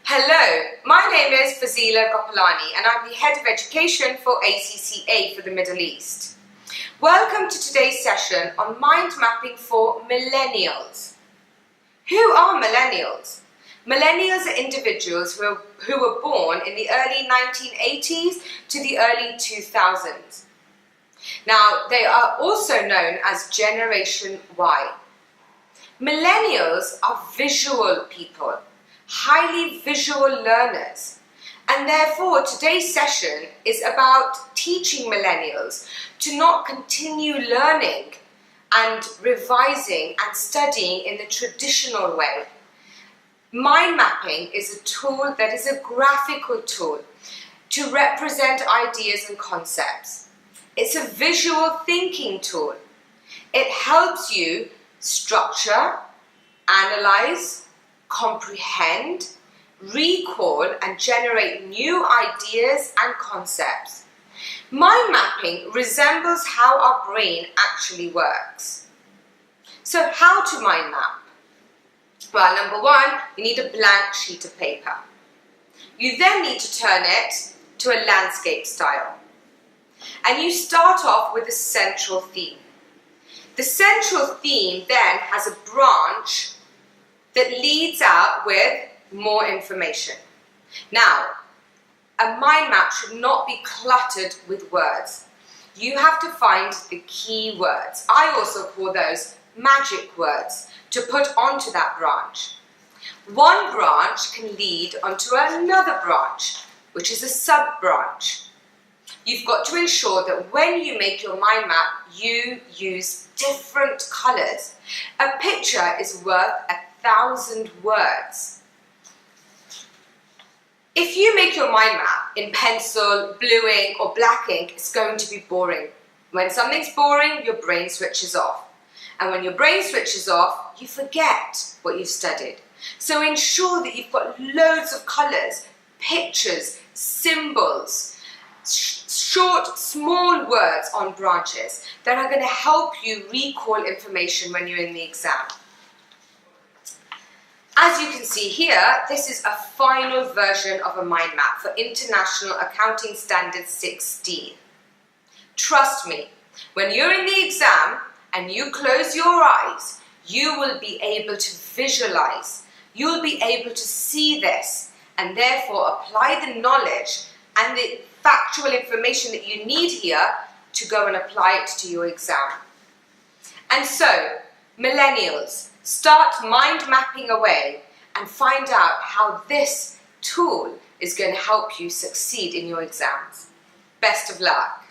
Hello, my name is Fazila Gopalani and I'm the Head of Education for ACCA for the Middle East. Welcome to today's session on mind mapping for millennials. Who are millennials? Millennials are individuals who were born in the early 1980s to the early 2000s. Now, they are also known as Generation Y. Millennials are visual people, highly visual learners, and therefore today's session is about teaching millennials to not continue learning and revising and studying in the traditional way. Mind mapping is a tool that is a graphical tool to represent ideas and concepts. It's a visual thinking tool. It helps you structure, analyze, comprehend, recall and generate new ideas and concepts. Mind mapping resembles how our brain actually works. So how to mind map? Well, number one, you need a blank sheet of paper. You then need to turn it to a landscape style. And you start off with a central theme. The central theme then has a branch that leads out with more information. Now, a mind map should not be cluttered with words. You have to find the key words. I also call those magic words to put onto that branch. One branch can lead onto another branch, which is a sub-branch. You've got to ensure that when you make your mind map, you use different colours. A picture is worth 1,000 words. If you make your mind map in pencil, blue ink or black ink, it's going to be boring. When something's boring, your brain switches off. And when your brain switches off, you forget what you've studied. So ensure that you've got loads of colours, pictures, symbols, short, small words on branches that are going to help you recall information when you're in the exam. As you can see here, this is a final version of a mind map for International Accounting Standard 16. Trust me, when you're in the exam and you close your eyes, you will be able to visualize. You'll be able to see this and therefore apply the knowledge and the factual information that you need here to go and apply it to your exam. And so, millennials, start mind mapping away and find out how this tool is going to help you succeed in your exams. Best of luck.